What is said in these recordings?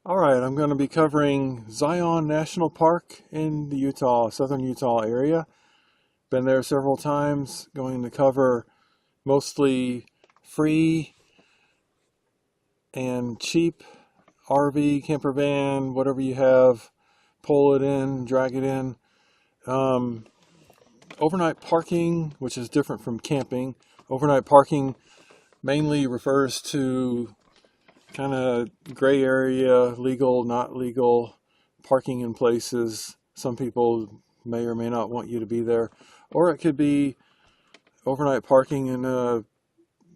Alright, I'm going to be covering Zion National Park in the southern Utah area. Been there several times, going to cover mostly free and cheap RV, camper van, whatever you have, pull it in, drag it in. Overnight parking, which is different from camping. Overnight parking mainly refers to kind of gray area, legal, not legal, parking in places. Some people may or may not want you to be there. Or it could be overnight parking in a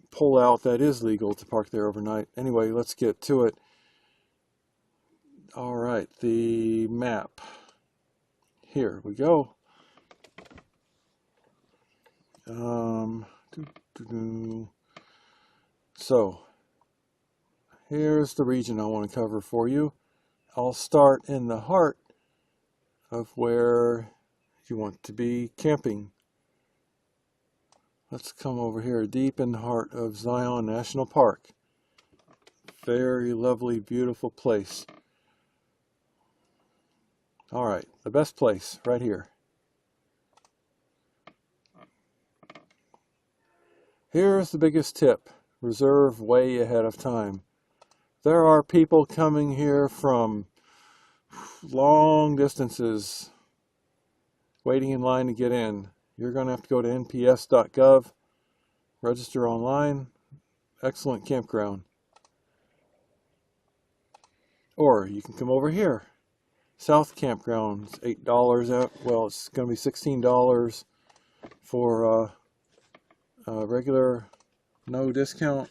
pull out that is legal to park there overnight. Anyway, let's get to it. All right, the map. Here we go. So, here's the region I want to cover for you. I'll start in the heart of where you want to be camping. Let's come over here deep in the heart of Zion National Park. Very lovely, beautiful place. All right, the best place right here. Here's the biggest tip. Reserve way ahead of time. There are people coming here from long distances waiting in line to get in. You're going to have to go to nps.gov, register online. Excellent campground. Or you can come over here. South Campground, it's $8 out. Well, it's going to be $16 for regular, no discount.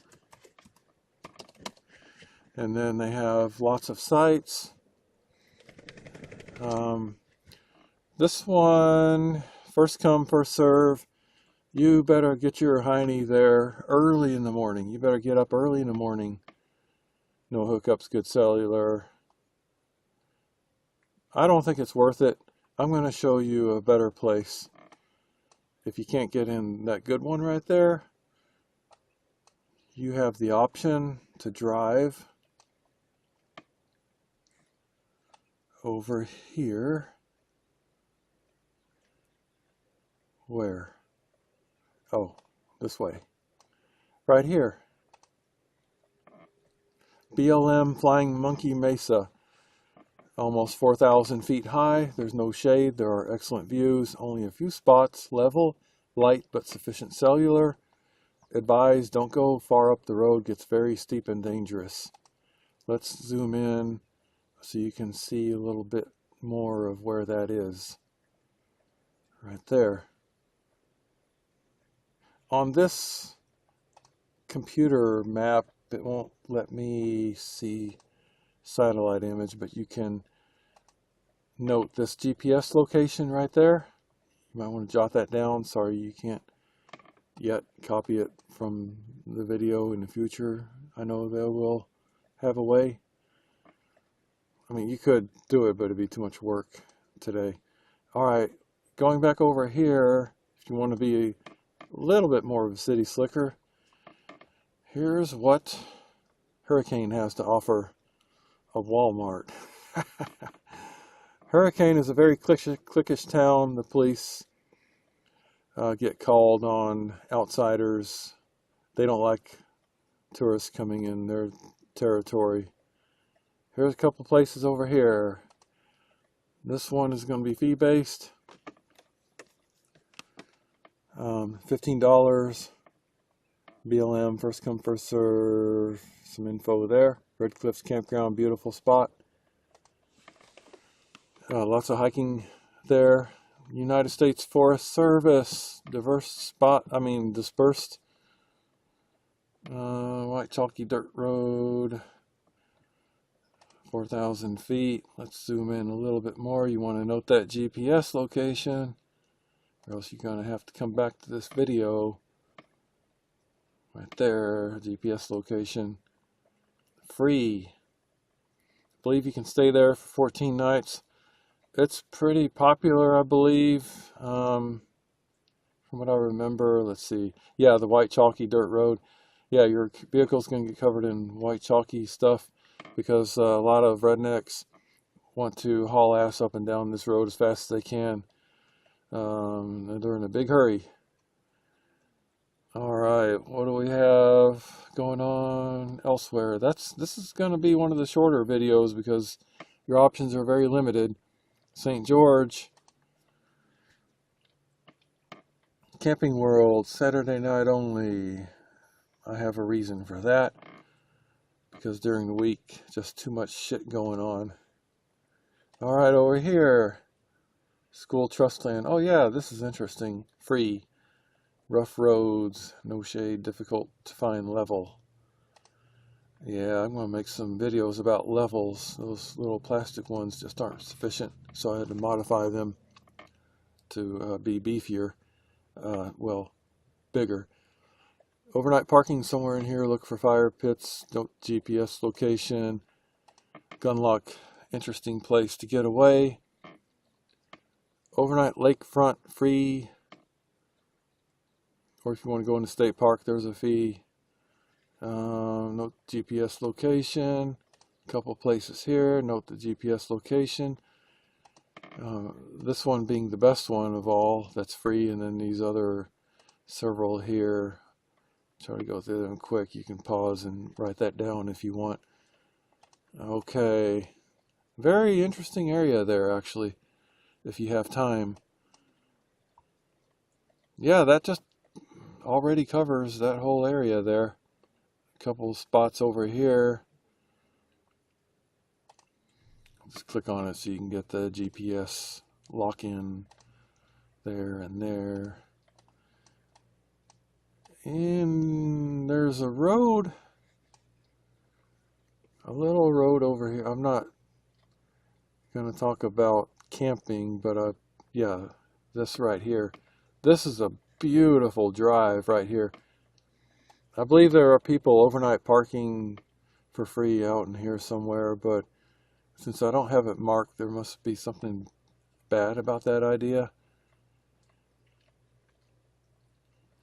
And then they have lots of sites. This one, first come, first serve. You better get your hiney there early in the morning. You better get up early in the morning. No hookups, good cellular. I don't think it's worth it. I'm going to show you a better place. If you can't get in that good one right there, you have the option to drive over here. Where? Oh, this way. Right here. BLM Flying Monkey Mesa. Almost 4,000 feet high. There's no shade. There are excellent views. Only a few spots level, light but sufficient cellular. Advise, don't go far up the road. Gets very steep and dangerous. Let's zoom in so you can see a little bit more of where that is. Right there. On this computer map, it won't let me see satellite image, but you can note this GPS location right there. You might want to jot that down. Sorry you can't yet copy it from the video in the future. I know they will have a way. I mean, you could do it, but it'd be too much work today. Alright, going back over here, if you want to be a little bit more of a city slicker, here's what Hurricane has to offer of Walmart. Hurricane is a very cliquish town. The police get called on outsiders. They don't like tourists coming in their territory. Here's a couple places over here. This one is going to be fee-based. $15. BLM, first come, first serve. Some info there. Red Cliffs Campground, beautiful spot. Lots of hiking there. United States Forest Service, dispersed. White chalky dirt road, 4,000 feet. Let's zoom in a little bit more. You want to note that GPS location, or else you're going to have to come back to this video. Right there, GPS location. Free. I believe you can stay there for 14 nights. It's pretty popular, I believe. From what I remember, let's see. Yeah, the white chalky dirt road. Yeah, your vehicle's going to get covered in white chalky stuff. because a lot of rednecks want to haul ass up and down this road as fast as they can. They're in a big hurry. All right, what do we have going on elsewhere? This is going to be one of the shorter videos because your options are very limited. St. George, Camping World, Saturday night only. I have a reason for that, because during the week, just too much shit going on. All right, over here, School Trust Land. Oh yeah, this is interesting. Free. Rough roads, no shade, difficult to find level. Yeah, I'm going to make some videos about levels. Those little plastic ones just aren't sufficient, so I had to modify them to be beefier. Well, bigger. Overnight parking somewhere in here. Look for fire pits. Note GPS location. Gunlock, interesting place to get away. Overnight lakefront, free. Or if you want to go in the state park, there's a fee. Note GPS location. A couple places here. Note the GPS location. This one being the best one of all, that's free, and then these other several here. Try to go through them quick. You can pause and write that down if you want. Okay. Very interesting area there, actually, if you have time. Yeah, that just already covers that whole area there. A couple spots over here. Just click on it so you can get the GPS lock-in there and there. And there's a road, a little road over here. I'm not going to talk about camping, but yeah, this right here. This is a beautiful drive right here. I believe there are people overnight parking for free out in here somewhere, but since I don't have it marked, there must be something bad about that idea.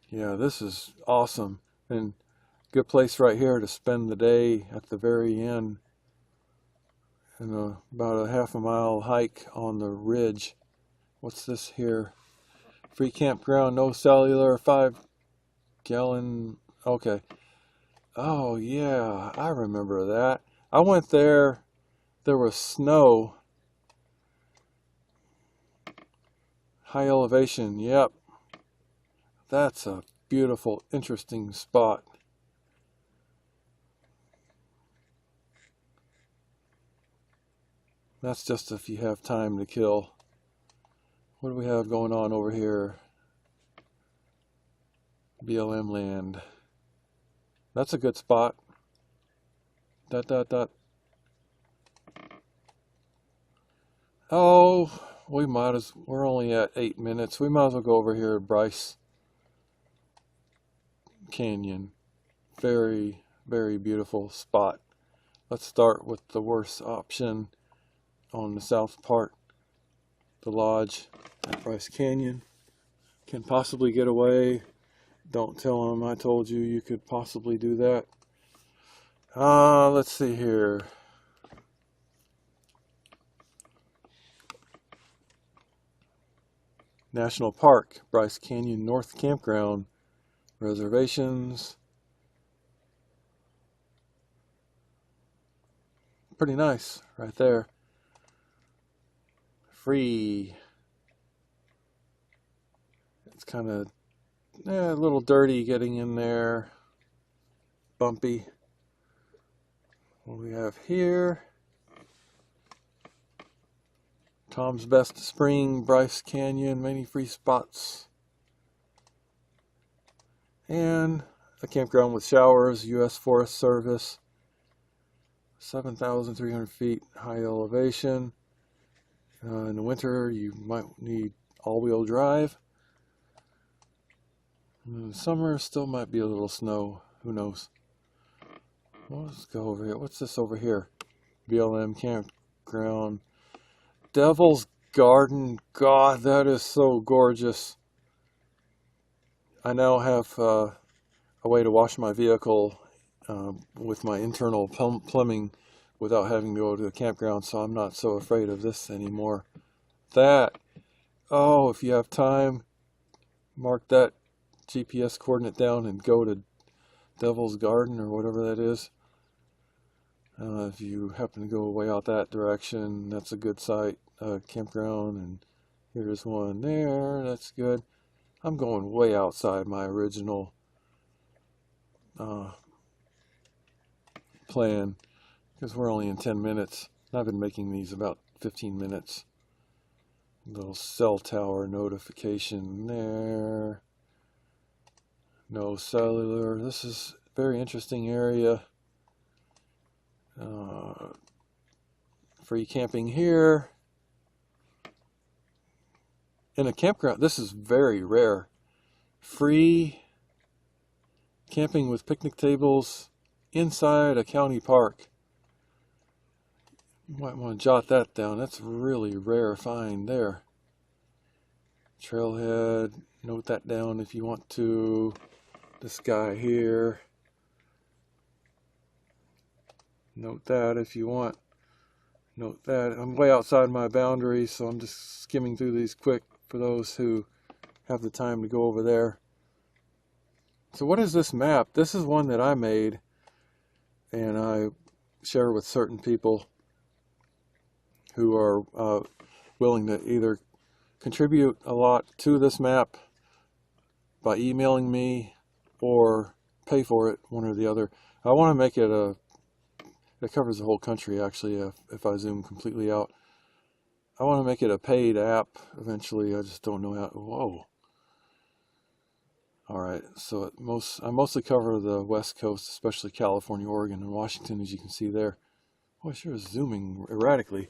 Yeah, this is awesome, and good place right here to spend the day at the very end. And about a half-a-mile hike on the ridge. What's this here? Free campground, no cellular, 5-gallon. Okay. Oh yeah, I remember that. I went there. There was snow. High elevation. Yep. That's a beautiful, interesting spot. That's just if you have time to kill. What do we have going on over here? BLM land. That's a good spot. Oh, we're only at 8 minutes. We might as well go over here to Bryce Canyon. Very, very beautiful spot. Let's start with the worst option on the south part. The lodge at Bryce Canyon. Can possibly get away. Don't tell them I told you you could possibly do that. Let's see here. National Park, Bryce Canyon North Campground. Reservations. Pretty nice right there. Free. It's kind of a little dirty getting in there. Bumpy. What do we have here? Tom's Best Spring, Bryce Canyon, many free spots. And a campground with showers, U.S. Forest Service. 7,300 feet high elevation. In the winter, you might need all-wheel drive. In the summer, still might be a little snow. Who knows? Well, let's go over here. What's this over here? BLM campground. Devil's Garden. God, that is so gorgeous. I now have a way to wash my vehicle with my internal plumbing without having to go to the campground, so I'm not so afraid of this anymore. Oh, if you have time, mark that GPS coordinate down and go to Devil's Garden or whatever that is. If you happen to go way out that direction, that's a good site, campground, and here's one there, that's good. I'm going way outside my original plan because we're only in 10 minutes. I've been making these about 15 minutes. Little cell tower notification there. No cellular. This is a very interesting area. Free camping here. In a campground, this is very rare. Free camping with picnic tables inside a county park. You might want to jot that down. That's a really rare find there. Trailhead, note that down if you want to. This guy here. Note that if you want. Note that. I'm way outside my boundaries, so I'm just skimming through these quick for those who have the time to go over there. So what is this map? This is one that I made and I share with certain people who are willing to either contribute a lot to this map by emailing me or pay for it, one or the other. I want to make it it covers the whole country actually if I zoom completely out. I want to make it a paid app eventually. I just don't know how. Whoa. Alright, so I mostly cover the West Coast, especially California, Oregon, and Washington, as you can see there. Oh, I sure is zooming erratically.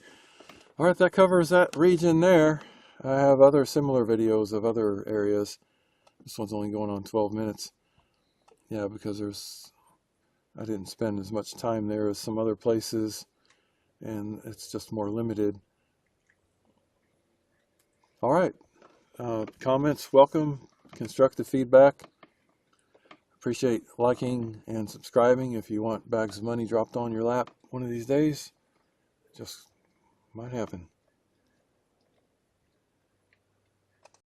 Alright, that covers that region there. I have other similar videos of other areas. This one's only going on 12 minutes. Yeah, because I didn't spend as much time there as some other places, and it's just more limited. Alright, comments welcome, constructive feedback. Appreciate liking and subscribing. If you want bags of money dropped on your lap one of these days, just might happen.